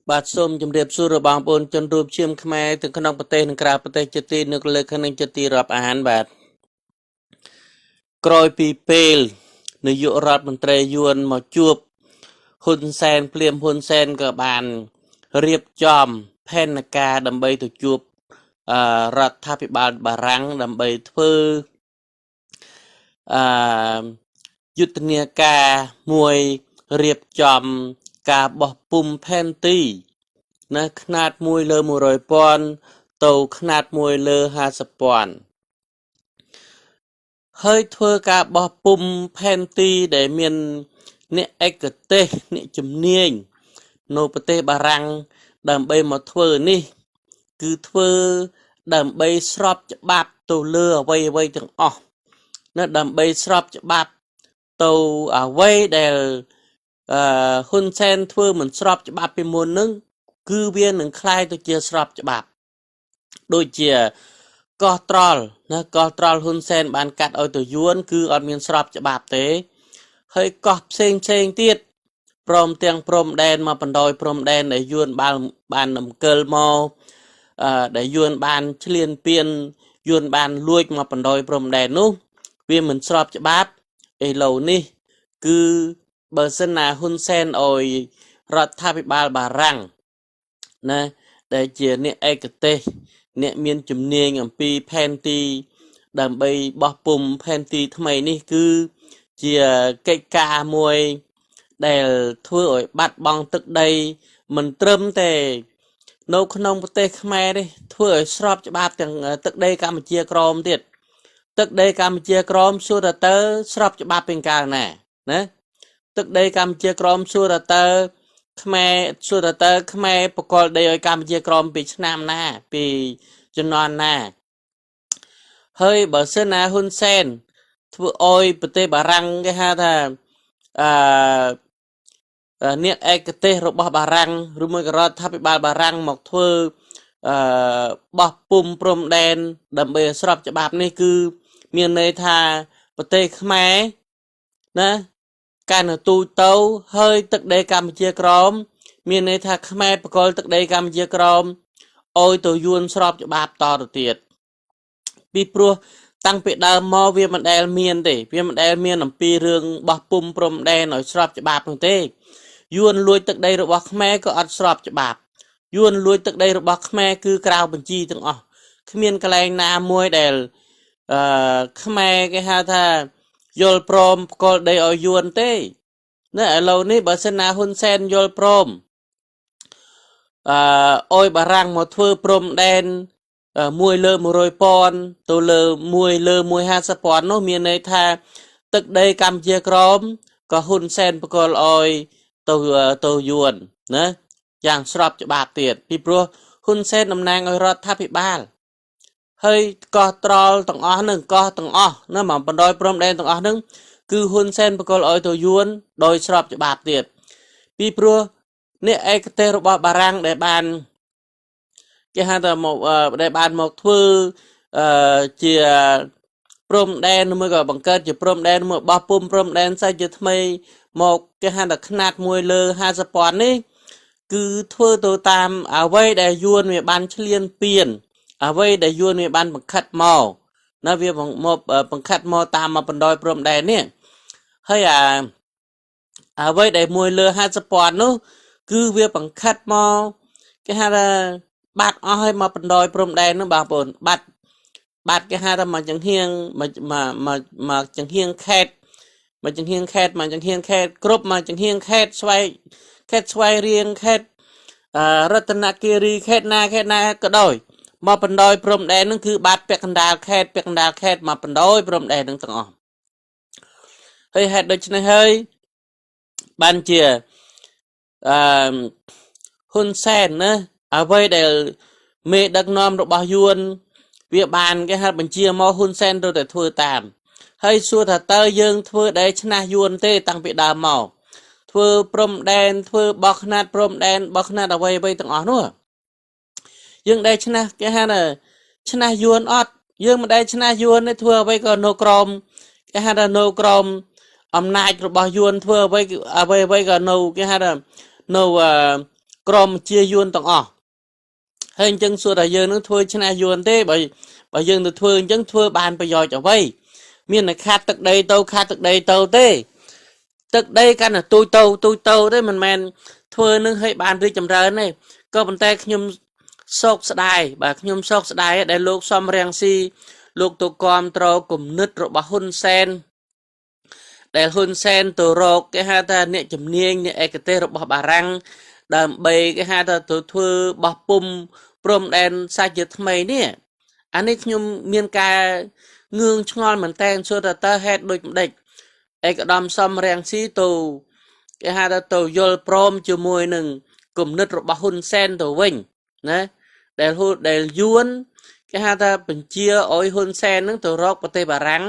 បាទសូមជម្រាបសួររបស់បងប្អូនជនរួមជាតិខ្មែរទាំងក្នុងប្រទេសនិងក្រៅប្រទេសជាទីនៅលើខាងនេះជាទីរាប់អានបាទក្រោយពីពេលនាយករដ្ឋមន្ត្រីយួនមកជួបហ៊ុនសែនភ្លាមហ៊ុនសែនក៏បានរៀបចំផែនការដើម្បីទៅជួបរដ្ឋាភិបាលបារាំងដើម្បីធ្វើយុទ្ធនាការមួយរៀបចំការបោះពុម្ពផែនទីណាຂະຫນາດ1 លើ 100,000 ទៅຂະຫນາດ1 លើ 50,000 ហើយធ្វើការបោះពុម្ពផែនទីដែលមានអ្នកឯកទេសអ្នកជំនាញនៅប្រទេសបារាំងដើម្បីមកធ្វើនេះគឺធ្វើដើម្បីស្របច្បាប់ទៅលើអ្វីៗទាំងអស់ណាដើម្បីស្របច្បាប់ទៅអ្វីដែលហ៊ុនសែនធ្វើមិនស្របច្បាប់ពីមុននឹងគឺវានឹងคล้ายទៅជាស្របច្បាប់ដូចជាកោះត្រល់ណាកោះត្រល់ហ៊ុនសែនបានកាត់ឲ្យទៅយួនគឺអត់មានស្របច្បាប់ទេហើយកោះផ្សេងទៀតព្រមទាំងព្រំដែនមកបណ្ដោយព្រំដែនដែលយួនបានអំកិលមកដែលយួនបានឈ្លានពានយួនបានលួចមកបណ្ដោយព្រំដែននោះវាមិនស្របច្បាប់ឥឡូវនេះគឺបើសិនណាហ៊ុនសែនអោយរដ្ឋាភិបាលបារាំងណាដែលជាអ្នកឯកទេសអ្នកមានជំនាញអំពីផែនទីដើម្បីបោះពុម្ពផែនទីថ្មីនេះគឺជាកិច្ចការមួយដែលធ្វើឲ្យបាត់បង់ទឹកដីមិនត្រឹមតែនៅក្នុងប្រទេសខ្មែរទេធ្វើឲ្យស្របច្បាប់ទាំងទឹកដីកម្ពុជាក្រមទៀតទឹកដីកម្ពុជាក្រមសួរទៅស្របច្បាប់ពីកាលណាណាទឹកដីកម្ពុជាក្រមសួរទៅខ្មែរបកលដីឲ្យកម្ពុជាក្រមពីឆ្នាំណាពីជំនាន់ណាហើយបើសិនណាហ៊ុនសែនធ្វើអោយប្រទេសបារាំងគេហៅថាអ្នកឯកទេសរបស់បារាំងឬមួយក៏រដ្ឋាភិបាលបារាំងមកធ្វើបោះពុម្ពព្រំដែនដើម្បីស្របច្បាប់នេះគឺមានន័យថាប្រទេសខ្មែរណាកាន់ទៅទូទៅហើយទឹកដីកម្ពុជាក្រមមានន័យថាខ្មែរបកលទឹកដីកម្ពុជាក្រមអោយទៅយួនស្របច្បាប់តទៅទៀតពីព្រោះតាំងពីដើមមកវាមិនដែលមានទេវាមិនដែលមានអំពីរឿងបោះពុម្ពព្រំដែនឲ្យស្របច្បាប់នោះទេយួនលួចទឹកដីរបស់ខ្មែរក៏អត់ស្របច្បាប់យួនលួចទឹកដីរបស់ខ្មែរគឺក្រៅបញ្ជីទាំងអស់គ្មានកន្លែងណាមួយដែលខ្មែរគេហៅថាយល់ព្រមផ្គល់ដីឲ្យយួនទេណាឥឡូវនេះបើសិនណាហ៊ុនសែនយល់ព្រមអោយបារាំងមកធ្វើព្រំដែន1 លើ 100,000 ទៅលើ1 លើ 150,000 នោះមានន័យថាទឹកដីកម្ពុជាក្រមក៏ហ៊ុនសែនផ្គល់អោយទៅយួនណាយ៉ាងស្របច្បាប់ទៀតពីព្រោះហ៊ុនសែនតំណាងឲ្យរដ្ឋាភិបាលហើយកោះត្រល់ទាំងអស់នឹងកោះទាំងអស់ណាមកបណ្ដោយព្រំដែនទាំងអស់នឹងគឺហ៊ុនសែនបកលឲ្យទៅយួនដោយស្របច្បាប់ទៀតពីព្រោះអ្នកឯកទេសរបស់បារាំងដែលបានគេហៅថាមកដែលបានមកធ្វើជាព្រំដែនមួយក៏បង្កើតជាព្រំដែនមួយបោះពុម្ពព្រំដែនសាច់ជាថ្មីមកគេហៅថាຂະຫນາດ1 លើ 50,000 នេះគឺធ្វើទៅតាមអ្វីដែលយួនវាបានឈ្លានពានអ្វីដែលយួនវាបានបង្ខិតមកណាវាមកបង្ខិតមកតាមមកបណ្ដោយព្រំដែននេះហើយអ្វីដែល1 លើ 50,000 នោះគឺវាបង្ខិតមកគេហៅថាបាត់អស់ហើយមកបណ្ដោយព្រំដែននោះបងប្អូនបាត់គេហៅថាមកចង្ហៀងមកចង្ហៀងខេតមកចង្ហៀងខេតគ្រប់មកចង្ហៀងខេតស្វ័យរៀងខេតរតនគិរីខេតណាក៏ដោយមកបណ្ដោយព្រំដែននឹងគឺបាត់ពាក់កណ្ដាលខេតមកបណ្ដោយព្រំដែននឹងទាំងអស់ហើយហេតុដូច្នេះហើយបានជាហ៊ុនសែនណាអ្វីដែលមេដឹកនាំរបស់យួនវាបានគេហៅបញ្ជាមកហ៊ុនសែនទៅតែធ្វើតាមហើយសួរថាតើយើងធ្វើដែលឆ្នះយួនទេតាំងពីដើមមកធ្វើព្រំដែនធ្វើបោះຂະຫນាត់ព្រំដែនបោះຂະຫນាត់អ្វីទាំងអស់នោះយើងដែលឆ្នះគេហៅថាឆ្នះយួនអត់យើងមិនដែលឆ្នះយួនទេធ្វើអ្វីក៏នៅក្រមគេហៅថានៅក្រមអំណាចរបស់យួនធ្វើអ្វីក៏នៅគេហៅថានៅ ក្រមជាយួនទាំងអស់ហើយអញ្ចឹងសួរថាយើងនឹងធ្វើឆ្នះយួនទេបើយើងទៅធ្វើអញ្ចឹងធ្វើបានប្រយោជន៍អ្វីមានតែខាត់ទឹកដីទៅខាត់ទឹកដីទៅទេទឹកដីកាន់តែទូចទៅទេមិនមែនធ្វើនឹងឲ្យបានរីកចម្រើនទេក៏ប៉ុន្តែខ្ញុំសោកស្ដាយបាទខ្ញុំសោកស្ដាយដែលលោកសំរងស៊ីលោកទៅគាំទ្រគំនិតរបស់ហ៊ុនសែនដែលហ៊ុនសែនទៅរកគេហៅថាអ្នកជំនាញអ្នកឯកទេសរបស់បារាំងដើម្បីគេហៅថាទៅធ្វើបោះពុំព្រំដែនសាច់ជាថ្មីនេះអានេះខ្ញុំមានការងឿងឆ្ងល់មែនតែនសួរថាតើហេតុដូចម្ដេចឯកឧត្តមសំរងស៊ីទៅគេហៅថាទៅយល់ព្រមជាមួយនឹងគំនិតរបស់ហ៊ុនសែនទៅវិញណាដែលយួនគេហៅថាបញ្ជាឲ្យហ៊ុនសែននឹងទៅរកប្រទេសបារាំង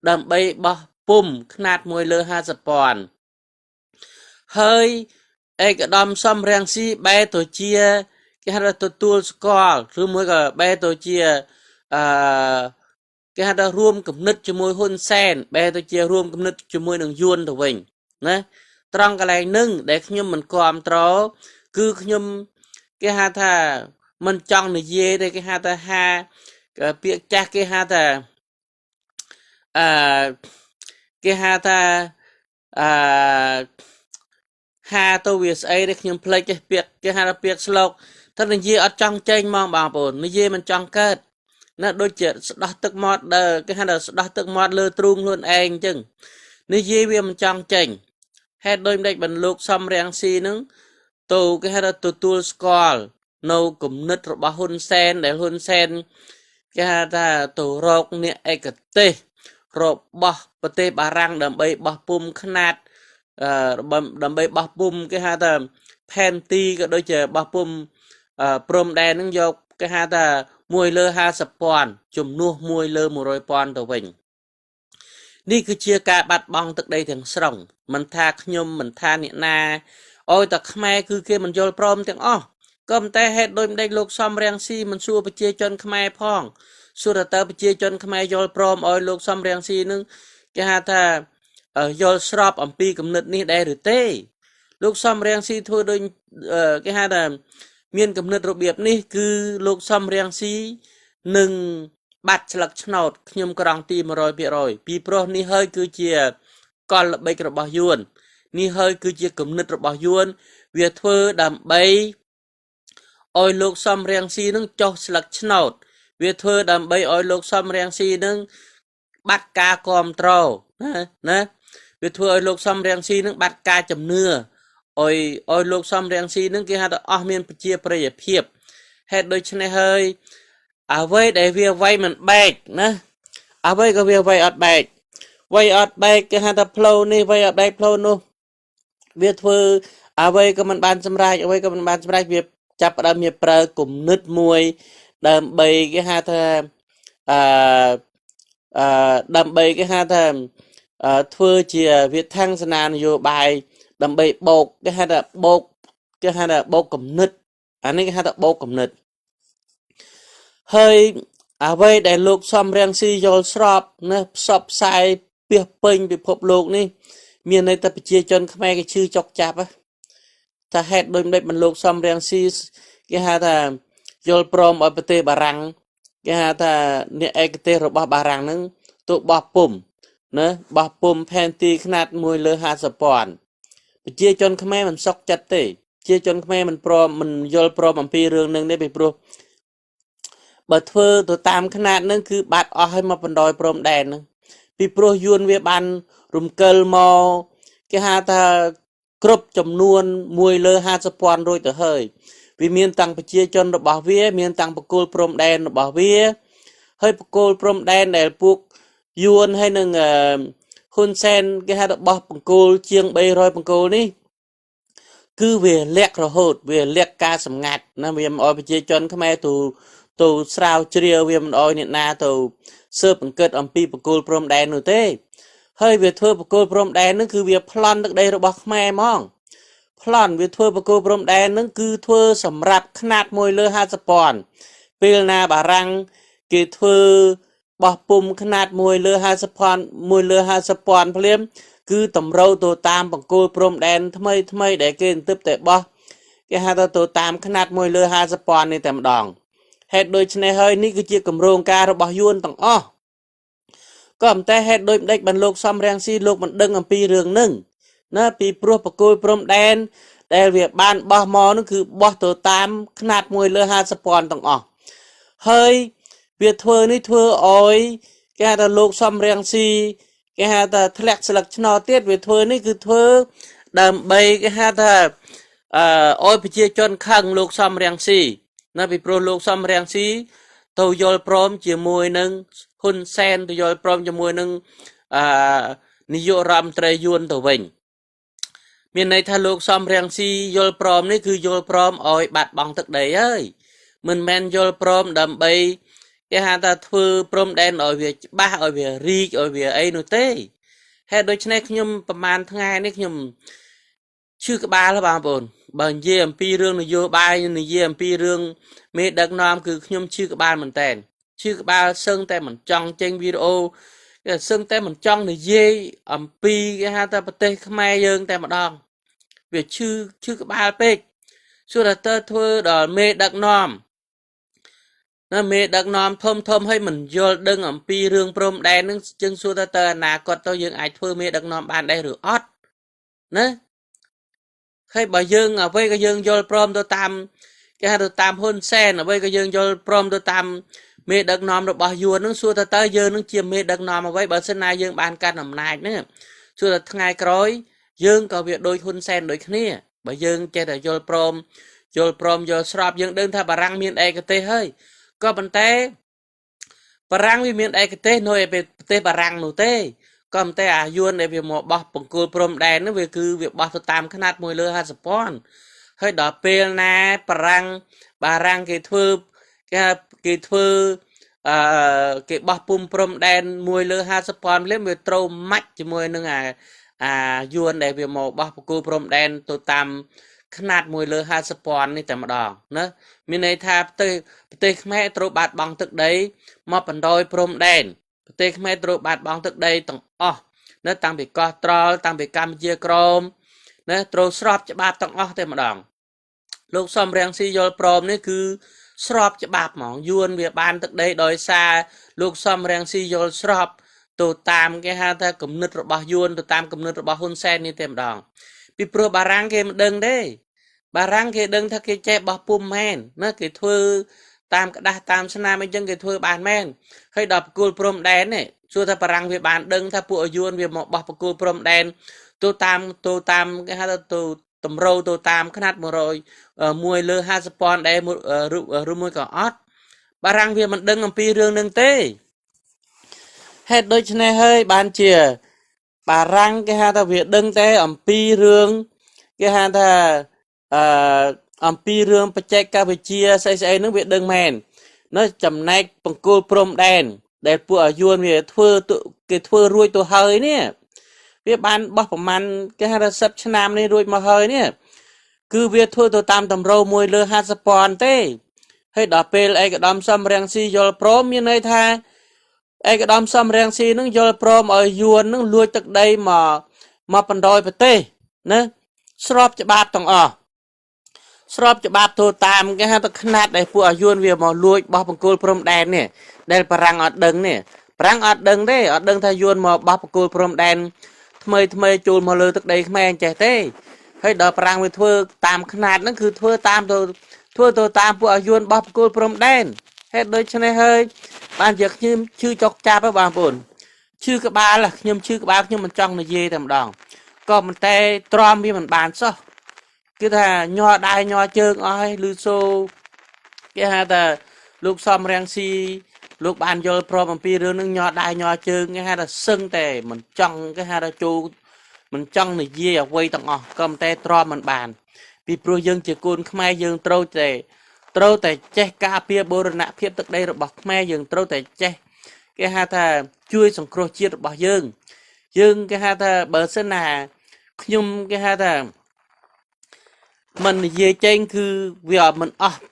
ដើម្បីបោះពុំຂະຫນາດ1 លើ 50 ពាន់ហើយឯកឧត្តមសំរងស៊ីបែរទៅជាគេហៅថាទទួលស្គាល់ឬមួយក៏បែរទៅជាគេហៅថារួមគំនិតជាមួយហ៊ុនសែនបែរទៅជារួមគំនិតជាមួយនឹងយួនទៅវិញណាត្រង់កន្លែងនឹងដែលខ្ញុំមិនគាំទ្រគឺខ្ញុំគេហៅថាមិនចង់និយាយទេគេហៅថាពាក្យចាស់គេហៅថាគេហៅថាទៅវាស្អីទេខ្ញុំភ្លេចទេពាក្យគេហៅថាពាក្យស្លោកថានិយាយអត់ចង់ចេញហ្មងបងប្អូននិយាយមិនចង់កើតណាដូចជាស្ដោះទឹកមាត់គេហៅថាស្ដោះទឹកមាត់លើទ្រូងខ្លួនឯងអញ្ចឹងនិយាយវាមិនចង់ចេញហេតុដូចម្ដេចបានលោកសំរងស៊ីនឹងទៅគេហៅថាទទួលស្គាល់នៅគំនិតរបស់ហ៊ុនសែនដែលហ៊ុនសែនគេហៅថាទៅរកអ្នកឯកទេសរបស់ប្រទេសបារាំងដើម្បីបោះពុំຂະຫນາດដើម្បីបោះពុំគេហៅថាផែនទីក៏ដូចជាបោះពុំព្រំដែននឹងយកគេហៅថា1 លើ 50 ពាន់ជំនួស1 លើ 100 ពាន់ទៅវិញនេះគឺជាការបាត់បង់ទឹកដីទាំងស្រុងមិនថាខ្ញុំមិនថាអ្នកណាឲ្យតែខ្មែរគឺគេមិនយល់ព្រមទាំងអស់ក៏ប៉ុន្តែហេតុដូចម្ដេចលោកសំរងស៊ីមិនសួរប្រជាជនខ្មែរផងសួរតើប្រជាជនខ្មែរយល់ព្រមឲ្យលោកសំរងស៊ីនឹងគេហៅថាយល់ស្របអំពីគំនិតនេះដែរឬទេលោកសំរងស៊ីធ្វើដូចគេហៅថាមានគំនិតរបៀបនេះគឺលោកសំរងស៊ីនឹងបាត់ស្លឹកឆ្នោតខ្ញុំក្រងទី 100% ពីព្រោះនេះហើយគឺជាកលល្បិចរបស់យួននេះហើយគឺជាគំនិតរបស់យួនវាធ្វើដើម្បីឲ្យលោកសំរងស៊ីនឹងចុះស្លឹកឆ្នោតវាធ្វើដើម្បីឲ្យលោកសំរងស៊ីនឹងបាត់ការគ្រប់គ្រងណាវាធ្វើឲ្យលោកសំរងស៊ីនឹងបាត់ការជំនឿឲ្យលោកសំរងស៊ីនឹងគេហៅថាអស់មានប្រជាប្រិយភាពហេតុដូច្នេះហើយអ្វីដែលវាវាយមិនបែកណាអ្វីក៏វាវាយអត់បែកគេហៅថាផ្លូវនេះវាយអត់បែកផ្លូវនោះវាធ្វើអ្វីក៏មិនបានសម្រេចវាចាប់ផ្ដើមវាប្រើគំនិតមួយដើម្បីគេហៅថាដើម្បីគេហៅថាធ្វើជាវិធានសនានយោបាយដើម្បីបោកគេហៅថាបោកគំនិតអានេះគេហៅថាបោកគំនិតហើយអ្វីដែលលោកសំរងស៊ីយល់ស្របណាផ្សព្វផ្សាយពាសពេញពិភពលោកនេះមានន័យថាប្រជាជនខ្មែរគេឈឺចុកចាប់ថាហេតុដូចម្ដេចបានលោកសំរងស៊ីគេហៅថាយល់ព្រមឲ្យប្រទេសបារាំងគេហៅថាអ្នកឯកទេសរបស់បារាំងហ្នឹងទៅបោះពុំណាបោះពុំផែនទីຂະຫນាត់1 លើ 50 ពាន់ប្រជាជនខ្មែរមិនសុខចិត្តទេប្រជាជនខ្មែរមិនយល់ព្រមអំពីរឿងហ្នឹងទេពីព្រោះបើធ្វើទៅតាមຂະຫນាត់ហ្នឹងគឺបាត់អស់ហើយមកបណ្ដោយព្រំដែនហ្នឹងពីព្រោះយួនវាបានរំកិលមកគេហៅថាគ្រប់ចំនួន1 លើ 50 ពាន់រួចទៅហើយវាមានតាំងប្រជាជនរបស់វាមានតាំងបកគោលព្រំដែនរបស់វាហើយបកគោលព្រំដែនដែលពួកយួនហើយនឹងហ៊ុនសែនគេហៅថាបោះបង្គោលជាង300បង្គោលនេះគឺវាលាក់រហូតវាលាក់ការសម្ងាត់ណាវាមិនអោយប្រជាជនខ្មែរទៅស្រាវជ្រាវវាមិនអោយអ្នកណាទៅស៊ើបអង្កេតអំពីបង្គោលព្រំដែននោះទេហើយវាធ្វើបង្គោលព្រំដែនហ្នឹងគឺវាប្លន់ទឹកដីរបស់ខ្មែរហ្មងប្លន់វាធ្វើបង្គោលព្រំដែនហ្នឹងគឺធ្វើសម្រាប់ຂະຫນាត់1 លើ 50 ពាន់ពេលណាបារាំងគេធ្វើបោះពុំຂະຫນាត់1 លើ 50 ពាន់1 លើ 50 ពាន់ភ្លាមគឺតម្រូវទៅតាមបង្គោលព្រំដែនថ្មីដែលគេទើបតែបោះ cái hai ta tổ tam khăn nát môi lơ hai sập pon này tầm đòn hết đôi chân này hơi ní cứ chia cầm rong ca rồi bảo yuan tầng o có một tay hết đôi đếch bàn lục xăm rang si lục mình đừng làm pi rường nưng nó pi pro bạc côi prom đen đây việc ban bao mò nó cứ bao tổ tam khăn nát môi lơ hai sập pon tầng o hơi việc thưa ní thưa oi cái hai ta lục xăm rang si cái hai ta thẹt sặc chno tiết việc thưa ní cứ thưa đầm bay cái hai ta ôi bị chia chọn khăng lục xăm rang si nó bị pro lục xăm rang si tàu yol prom chia mùi nâng hun sen tàu yol prom chia mùi nâng niyo ram tray yuan tàu vinh miền này tha lục xăm rang si yol prom ní cứ yol prom ôi bạt bằng thực đấy ơi mình men yol prom đầm bay cái hai ta thưa prom đen ở việc ba ở việc ri ở việc ấy nô tê hết đôi chân nhungประมาณ ngày này nhung chưa có ba là bà bồn bằng dê pi rương là vô bài như dê pi rương mê đặc nam cứ nhung chưa có ba mình tèn chưa có ba sơn tay mình trong trên video sơn tay mình trong là dê pi cái hai ta bật tê khmer dương tay mà đòn việc chưa có ba pê xưa là tơ thưa đòi mê đặc nam nó mê đặc nam thôm thôm hay mình vô đừng pi rương prom đen nó chân xưa ta tơ nà còn tôi dương ai thưa mê đặc nam bàn đây rồi ót nè khi bà dương ở với cái dương vô prom tôi tam cái hai tôi tam hôn sen ở với cái dương vô prom tôi tam mê đặc nom được bao nhiêu nó xua ta tới dương nó chia mê đặc nom ở với bà sinh này dương ban can nằm này nữa xua là ngày cối dương có việc đôi hôn sen đôi kia bà dương chơi là vô prom vô srop dương đơn tha bà răng miền đây cái tê hơi có bàn té bà răng vì miền đây cái tê nồi về tê bà răng nổ tê còn tay yuan để việc một bọc bằng cột prom đen nó về cứ việc bọc tam khăn nát môi lơ hai sập pon hơi đỏ pel na bà răng cái thưa cái bọc pum prom đen môi lơ hai sập pon lấy về trâu mắt chỉ môi nương yuan để việc một bọc cột prom đen tôi tam khăn nát môi lơ hai sập pon nàyแต่มาดองnữa mình này thà tê mẹ trâu bạt bằng thực đấy mà phần đôi prom đen tê khmer trâu bạt bằng thực đây tầng nó tăng bị co trol tăng bị cam chia crom nó trâu srop cho bạt tầng thế mà đòn lúc xăm rang si yol prom này cứ srop cho bạt mỏng yuan việc ban thực đây đòi xa lúc xăm rang si yol srop tổ tam cái ha ta cầm nứt rồi bao yuan tổ tam cầm nứt rồi bao hun sen như thế mà đòn bị pro bà rang kia đừng đấy bà rang kia đừng thay cái che bao pum men nó cái thưa tam cái đa tam sanh nam chân cái thưa bàn men hay đọc cột prom đen này xưa ta parang về bàn đừng ta pua yuan về một bọc cột prom đen tô tam cái hai tô tầm râu tô tam khát nát một rồi mùi lơ hai spon đây một rượu mùi cỏ ót parang về mình đừng làm pi rương đừng tê hết đôi chân này hơi bàn chìa parang cái hai ta việc đừng tê làm pi rương cái hai ta pi rương bạch chạy ca về chia say nước việc đừng mèn nó chầm này bằng cột prom đen để pua yuan về thưa cái thưa ruồi tổ hơi nè việc ban bóc man cái hai sập nam này ruồi mà hơi nè cứ việc thưa tổ tam tầm râu mùi lơ hai spon tê hay đỏ pel ai cái đom xăm rang si yol prom như này tha ai cái đom xăm rang si nó yol prom ở yuan nó lui từ đây mà phần đôi bờ tê nè srop cho bát tòng srop cho bát thô tam cái hai ta khăn nát để pua yuan về mà lui bóc bằng cột prom đen nè đây parang ở đằng nè parang ở đằng đấy ở đằng thay yuan mà bóc cột prom đen thay chôn mà lơ từ đây khmer trẻ thế hay đợi parang về thưa tam khăn nát nó cứ thưa tam thưa tam pua yuan bóc cột prom đen hết đôi chân này hơi ban việc như chưa chọc cha với bà buồn chưa cái ba là nhưng chưa cái ba nhưng mình trong là dê tầm đòn còn mình tay trom với mình bàn sao cái thà nho đai nho trơn oi lư xô cái hai ta lúc xăm rang si lúc bàn vô prom pi rương nó nho đai nho trơn cái hai ta sưng tè mình trong cái hai ta chu mình trong này dê ở quay tầng còn tay trom mình bàn vì pro dương chỉ côn khmer dương trâu tè che ca pia bồ nạ pia từ đây rồi bọc khmer dương trâu tè che cái hai ta chui sòng cro chia được bảo dương cái hai ta bờ sân nà nhung cái hai ta mình về trênคือviệc mình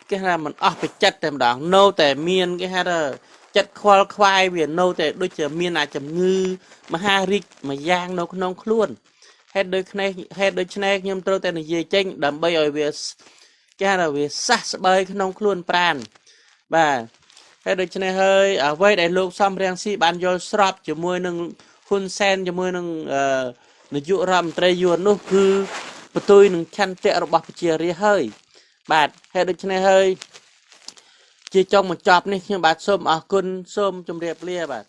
cái là mình phải chặt tầm đó nôแต่miên cái hai là chặt khoai việc nôแต่đôi chờ miên là chầm ngư mà hai rít mà giang nô non luôn hết đôi này nhom trâuแต่về trên đầm bay ở việc គេថាវាសះស្បើយក្នុងខ្លួនប្រានបាទហើយដូច្នេះហើយអ្វីដែលលោកសំរៀងស៊ីបានយល់ស្របជាមួយនឹងហ៊ុនសែនជាមួយនឹងនាយករដ្ឋមន្ត្រីយួននោះគឺបន្ទុយនឹងឆន្ទៈរបស់ប្រជារាស្ត្រហើយបាទហើយដូច្នេះហើយជាចុងបញ្ចប់នេះខ្ញុំបាទសូមអរគុណសូមជម្រាបលាបាទ